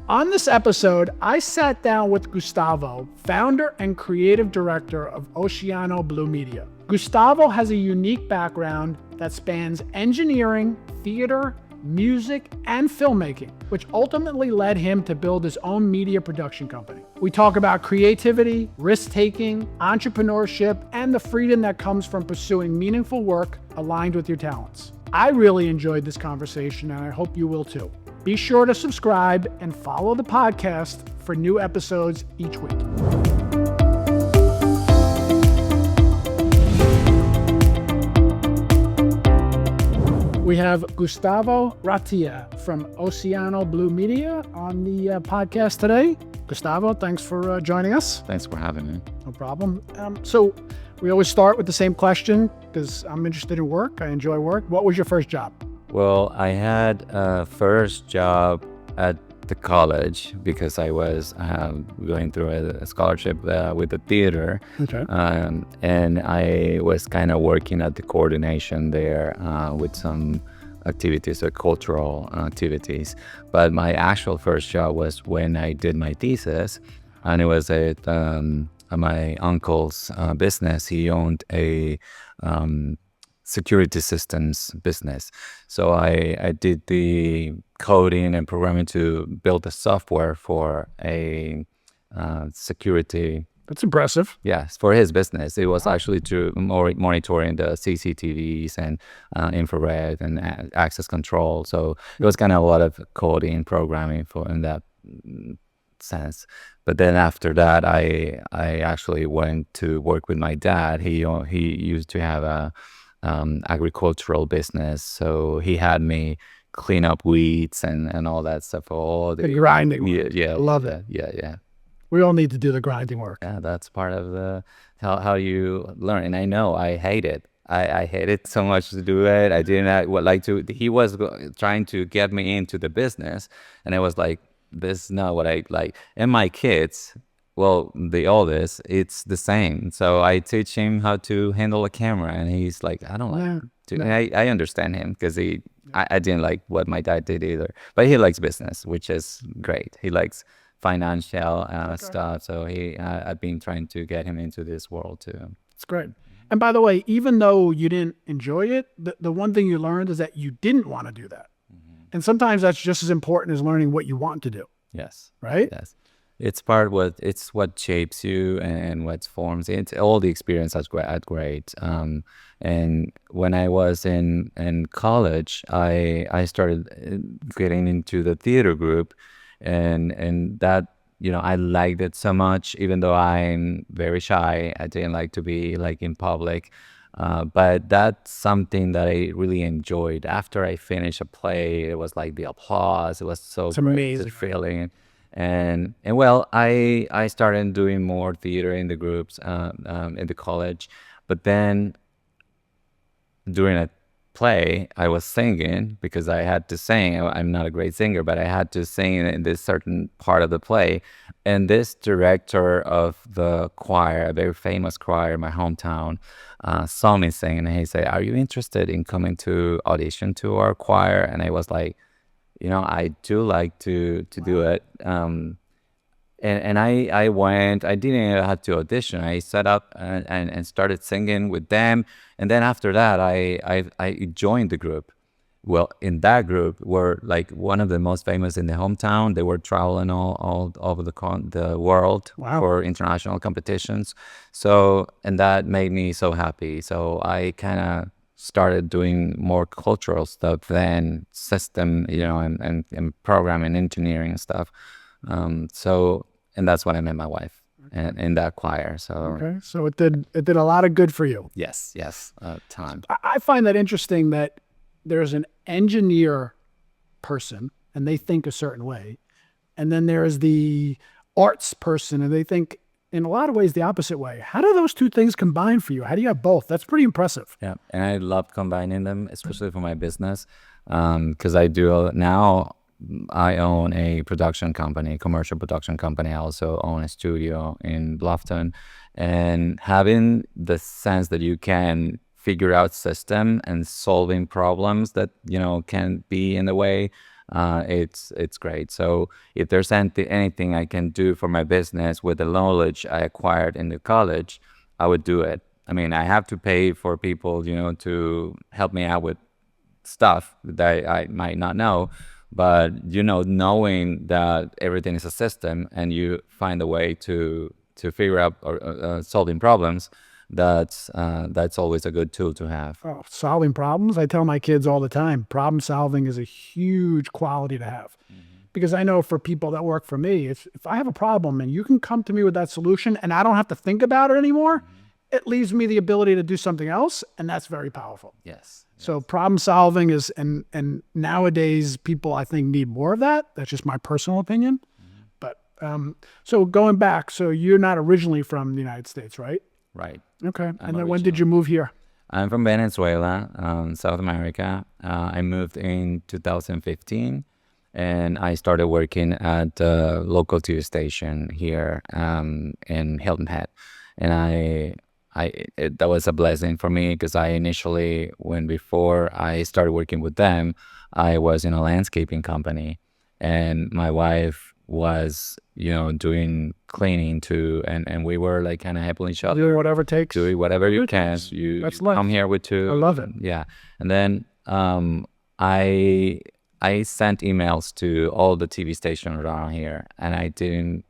On this episode, I sat down with Gustavo, founder and creative director of Oceano Blue Media. Gustavo has a unique background that spans engineering, theater, music, and filmmaking, which ultimately led him to build his own media production company. We talk about creativity, risk-taking, entrepreneurship, and the freedom that comes from pursuing meaningful work aligned with your talents. I really enjoyed this conversation, and I hope you will too. Be sure to subscribe and follow the podcast for new episodes each week. We have Gustavo Rattia from Oceano Blue Media on the podcast today. Gustavo, thanks for joining us. Thanks for having me. No problem. So we always start with the same question because I'm interested in work. I enjoy work. What was your first job? Well, I had a first job at the college because I was going through a scholarship with the theater. Okay. And I was kind of working at the coordination there with some activities, cultural activities. But my actual first job was when I did my thesis, and it was at my uncle's business. He owned a security systems business. So I did the coding and programming to build the software for a security. That's impressive. Yes, for his business. It was actually to monitoring the CCTVs and infrared and access control. So it was kind of a lot of coding, programming for in that sense. But then after that, I actually went to work with my dad. He used to have a agricultural business, so he had me clean up weeds and all that stuff. All the grinding work. Yeah, I love it. Yeah. We all need to do the grinding work. Yeah, that's part of the how you learn. And I know I hate it. I hate it so much to do it. I didn't like to. He was trying to get me into the business, and I was like, "This is not what I like." And my kids. Well, the oldest, it's the same. So I teach him how to handle a camera, and he's like, I don't like to. No. I understand him because I didn't like what my dad did either. But he likes business, which is great. He likes financial stuff. So I've been trying to get him into this world too. It's great. And by the way, even though you didn't enjoy it, the one thing you learned is that you didn't want to do that. Mm-hmm. And sometimes that's just as important as learning what you want to do. Yes. Right? Yes. It's what shapes you and what forms it. All the experience that's great. And when I was in college, I started getting into the theater group, and that, I liked it so much. Even though I'm very shy, I didn't like to be like in public. But that's something that I really enjoyed. After I finished a play, it was like the applause. It was so it's amazing feeling. And well, I started doing more theater in the groups in the college, but then during a play, I was singing because I had to sing. I'm not a great singer, but I had to sing in this certain part of the play. And this director of the choir, a very famous choir in my hometown, saw me sing, and he said, "Are you interested in coming to audition to our choir?" And I was like, I do like to do it. And I went. I didn't even have to audition. I set up and started singing with them. And then after that, I joined the group. Well, in that group were like one of the most famous in the hometown. They were traveling all over the world. Wow. For international competitions. So, and that made me so happy. So I kind of started doing more cultural stuff than system, and programming, engineering and stuff. And that's when I met my wife, and in that choir. So okay, so it did a lot of good for you. Yes, time. I find that interesting that there's an engineer person and they think a certain way, and then there is the arts person and they think in a lot of ways the opposite way. How do those two things combine for you? How do you have both? That's pretty impressive. Yeah, and I love combining them, especially for my business, because I do now. I own a production company, commercial production company. I also own a studio in Bluffton, and having the sense that you can figure out system and solving problems that can be in the way it's great. So if there's anything I can do for my business with the knowledge I acquired in the college, I would do it. I mean, I have to pay for people, to help me out with stuff that I might not know, but knowing that everything is a system and you find a way to figure out or solving problems, that's always a good tool to have. Oh, solving problems. I tell my kids all the time, problem solving is a huge quality to have. Because I know for people that work for me, if I have a problem and you can come to me with that solution and I don't have to think about it anymore, it leaves me the ability to do something else, and that's very powerful. Yes. So problem solving is, and nowadays people I think need more of that. That's just my personal opinion. But so going back, so you're not originally from the United States, right? Right. Okay. I'm And then when did you move here? I'm from Venezuela, South America. I moved in 2015, and I started working at the local TV station here in Hilton Head. And that was a blessing for me because I initially, before I started working with them, I was in a landscaping company, and my wife was, doing cleaning too, and we were like kind of helping each other, Doing whatever it takes. doing whatever you can. You That's come life. here with two. I love it. Yeah. And then I sent emails to all the TV stations around here, and I didn't,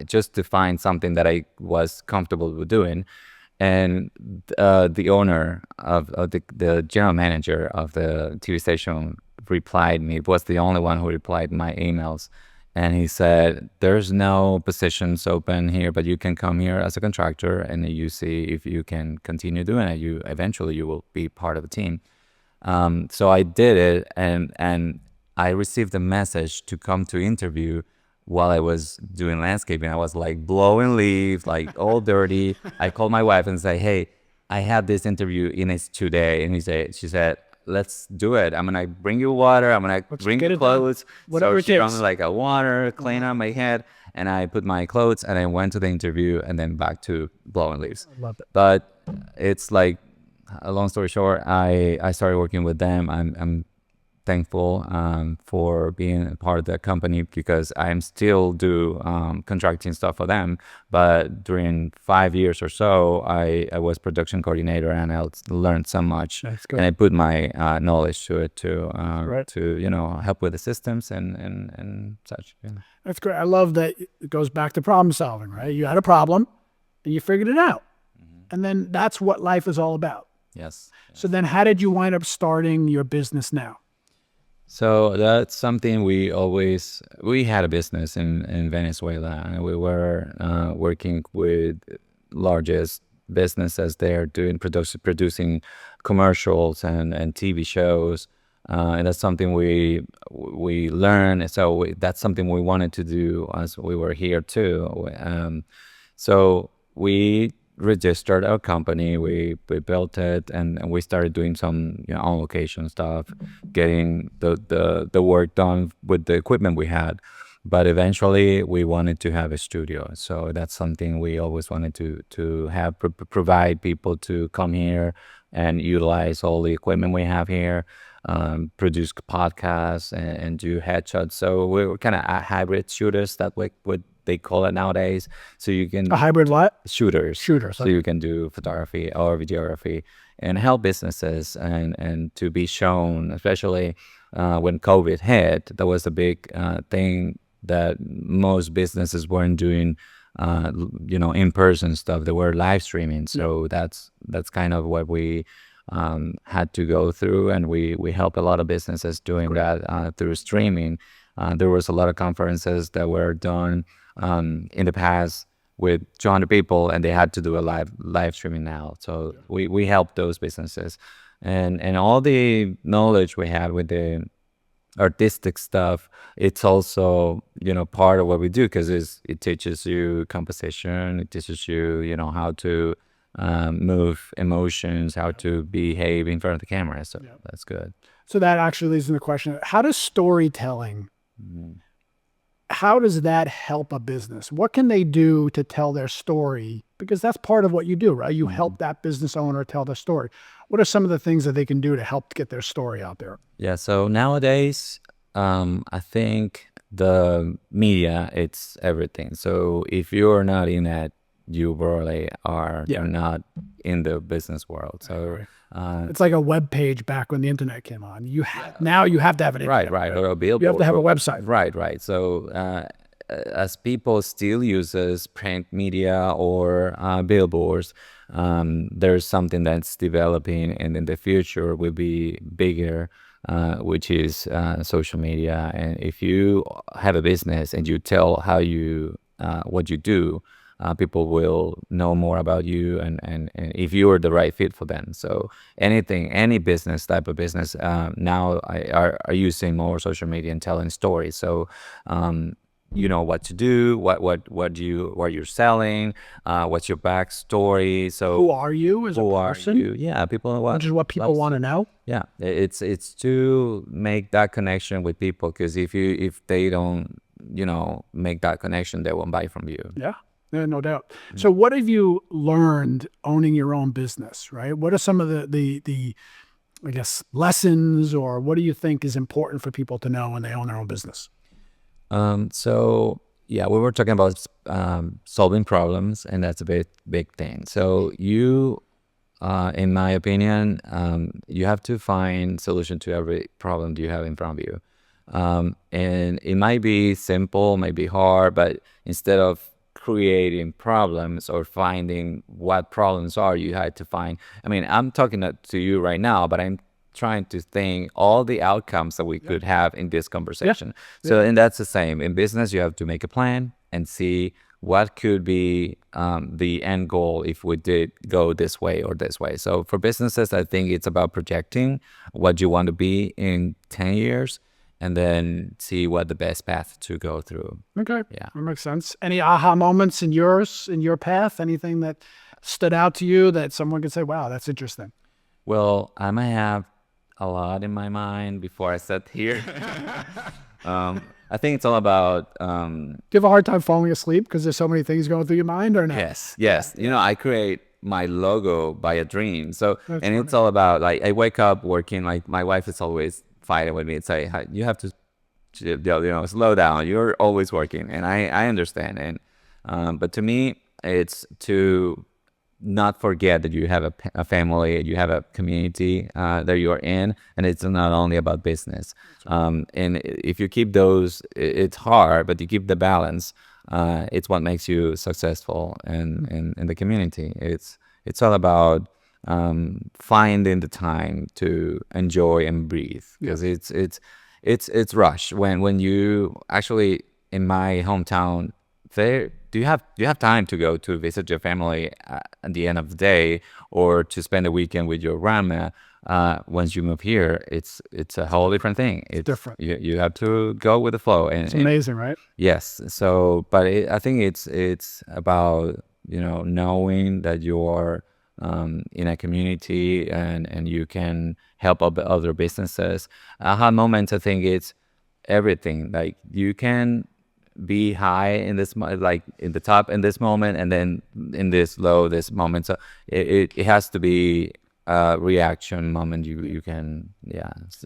just to find something that I was comfortable with doing. And the owner of the general manager of the TV station replied me. It was the only one who replied my emails. And he said, there's no positions open here, but you can come here as a contractor and you see if you can continue doing it. Eventually you will be part of the team. So I did it, and I received a message to come to interview while I was doing landscaping. I was like blowing leaves, like all dirty. I called my wife and said, hey, I had this interview in it's today. And she said, let's do it. I'm going to bring you water. I'm going to bring get you it done. clothes. Whatever So it she brought takes. me like a water, clean on my head. And I put my clothes and I went to the interview and then back to blowing leaves. I love it. But it's like, a long story short, I started working with them. I'm thankful for being a part of the company because I'm still do contracting stuff for them. But during 5 years or so, I was production coordinator, and I learned so much. That's good. And I put my knowledge to it Right. to help with the systems and such. Yeah. That's great. I love that it goes back to problem solving, right? You had a problem and you figured it out. And then that's what life is all about. Yes. So then how did you wind up starting your business now? So that's something we had a business in Venezuela, and we were working with largest businesses there doing producing commercials and TV shows. And that's something we learned. So that's something we wanted to do as we were here too. So we registered our company, we built it, and we started doing some on location stuff, getting the work done with the equipment we had. But eventually we wanted to have a studio, so that's something we always wanted to have, provide people to come here and utilize all the equipment we have here, produce podcasts and do headshots. So we're kind of hybrid shooters, that way what they call it nowadays. So you can A hybrid what? shooters. Shooters. So you can do photography or videography and help businesses and to be shown, especially when COVID hit. That was a big thing that most businesses weren't doing, in-person stuff. They were live streaming. So that's kind of what we had to go through, and we help a lot of businesses doing that through streaming. There was a lot of conferences that were done in the past with 200 people, and they had to do a live streaming now. So we help those businesses, and all the knowledge we have with the artistic stuff, it's also part of what we do, because it teaches you composition, it teaches you how to move emotions, how to behave in front of the camera. So that's good. So that actually leads to the question: how does storytelling? How does that help a business? What can they do to tell their story? Because that's part of what you do, right? You help that business owner tell their story. What are some of the things that they can do to help get their story out there? Yeah, so nowadays, I think the media, it's everything. So if you're not in it, you really are Yeah. not in the business world. So Right. It's like a web page back when the internet came on. Now you have to have an right, internet. right, or a You billboard. have to have a website. Right, right. So as people still uses print media or billboards, there's something that's developing, and in the future will be bigger, which is social media. And if you have a business and you tell how you what you do, people will know more about you, and if you are the right fit for them. So anything, any business type of business now are using more social media and telling stories. So you know what to do, what you're selling, what's your backstory. So Who are you as a who are person? you? Yeah, people Which is what people want to know. yeah, it's to make that connection with people, because if they don't, make that connection, they won't buy from you. Yeah. Yeah, no doubt. So what have you learned owning your own business, right? What are some of the I guess lessons, or what do you think is important for people to know when they own their own business? So yeah, we were talking about solving problems, and that's a big thing. So in my opinion, you have to find solution to every problem that you have in front of you. And it might be simple, might be hard, but instead of creating problems or finding what problems are, you had to find. I mean, I'm talking to you right now, but I'm trying to think all the outcomes that we could have in this conversation. So, and that's the same in business. You have to make a plan and see what could be the end goal if we did go this way or this way. So for businesses, I think it's about projecting what you want to be in 10 years, and then see what the best path to go through. Okay. Yeah. That makes sense. Any aha moments in your path? Anything that stood out to you that someone could say, wow, that's interesting? Well, I might have a lot in my mind before I sat here. I think it's all about Do you have a hard time falling asleep because there's so many things going through your mind, or no? yes. I create my logo by a dream. So, That's and it's all about, like, I wake up working. Like, my wife is always fighting with me and say, you have to, slow down. You're always working, and I understand. And but to me, it's to not forget that you have a family, you have a community that you are in, and it's not only about business. And if you keep those, it's hard, but you keep the balance. It's what makes you successful in the community. It's all about finding the time to enjoy and breathe, because it's rush when you actually, in my hometown, there, do you have time to go to visit your family at the end of the day, or to spend a weekend with your grandma? Once you move here, it's a whole different thing. It's different. You have to go with the flow, and It's amazing, right? yes. So, but I think it's about knowing that you're in a community, and you can help other businesses. Aha moments, I think it's everything. Like, you can be high in this like in the top in this moment, and then in this low this moment. So it has to be a reaction moment. You can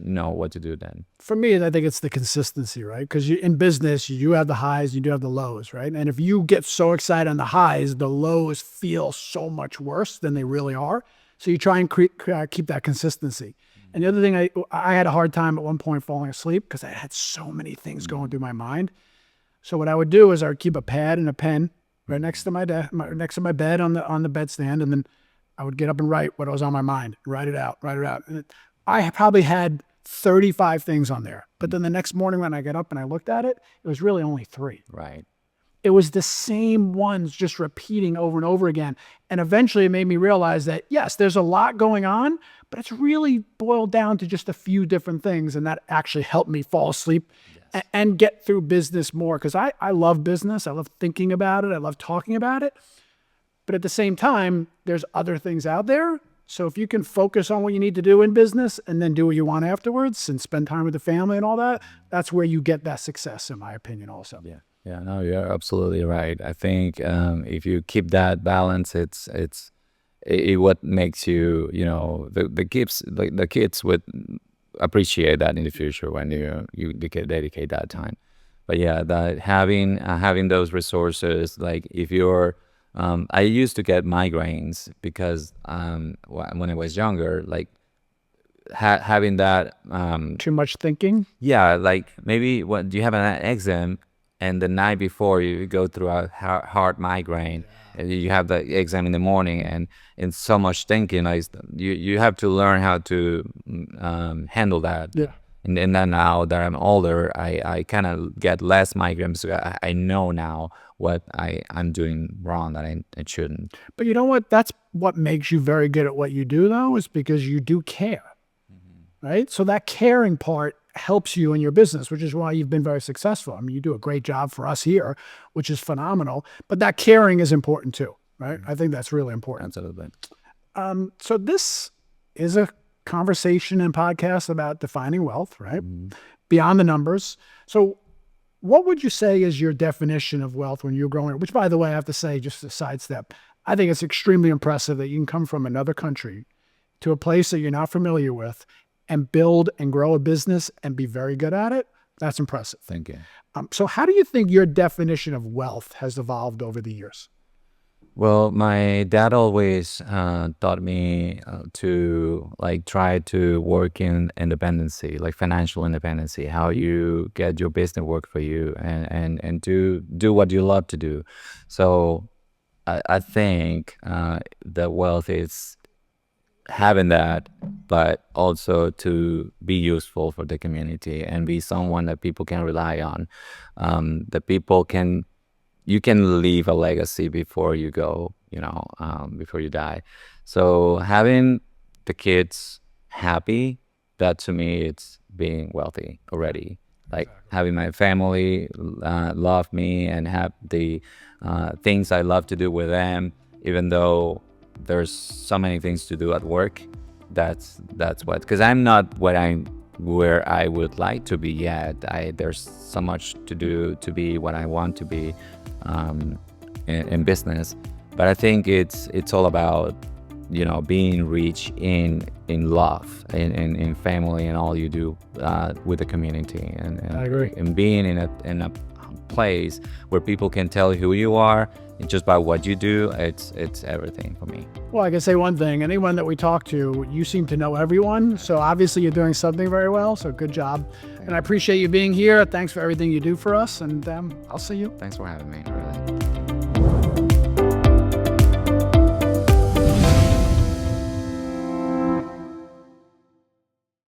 know what to do then. For me, I think it's the consistency, right? Because in business, you do have the highs, you do have the lows, right? And if you get so excited on the highs, the lows feel so much worse than they really are. So you try and keep that consistency. And the other thing, I had a hard time at one point falling asleep because I had so many things going through my mind. So what I would do is I would keep a pad and a pen right next to next to my bed on the bedstand, and then I would get up and write what was on my mind, write it out. And I probably had 35 things on there, but then the next morning when I get up and I looked at it, it was really only 3. Right. It was the same ones just repeating over and over again. And eventually it made me realize that, yes, there's a lot going on, but it's really boiled down to just a few different things. And that actually helped me fall asleep and get through business more. Because I love business. I love thinking about it. I love talking about it. But at the same time, there's other things out there. So if you can focus on what you need to do in business and then do what you want afterwards and spend time with the family and all that, that's where you get that success, in my opinion, also. Yeah. Yeah, no, you're absolutely right. I think if you keep that balance, it what makes you, the kids with appreciate that in the future when you dedicate that time. But yeah, that having those resources, like if you're I used to get migraines because when I was younger, like having that Too much thinking. yeah, like maybe when you have an exam and the night before you go through a hard migraine, and you have the exam in the morning, and so much thinking, like you have to learn how to handle that. Yeah. And then now that I'm older, I kind of get less migraines. So I know now what I'm doing wrong that I shouldn't. But you know what? That's what makes you very good at what you do, though, is because you do care. Right? So that caring part helps you in your business, which is why you've been very successful. I mean, you do a great job for us here, which is phenomenal, but that caring is important too, right? I think that's really important. Absolutely. So this is a conversation and podcast about defining wealth, right? Beyond the numbers. So what would you say is your definition of wealth when you're growing up? Which, by the way, I have to say, just a sidestep, I think it's extremely impressive that you can come from another country to a place that you're not familiar with and build and grow a business and be very good at it. That's impressive. Thank you. So how do you think your definition of wealth has evolved over the years? Well, my dad always taught me to like try to work in independency, like financial independency, how you get your business work for you and to do what you love to do. So I think that wealth is having that, but also to be useful for the community and be someone that people can rely on, that you can leave a legacy before you go, before you die. So having the kids happy, that to me, it's being wealthy already. Like having my family love me and have the things I love to do with them, even though there's so many things to do at work. That's what, because I'm not where I would like to be yet. There's so much to do to be what I want to be in business. But I think it's all about being rich in love, in family, and all you do with the community, and I agree. And being in a place where people can tell who you are. And just by what you do, it's everything for me. Well, I can say one thing. Anyone that we talk to, you seem to know everyone. So obviously you're doing something very well. So good job. And I appreciate you being here. Thanks for everything you do for us. And I'll see you. Thanks for having me.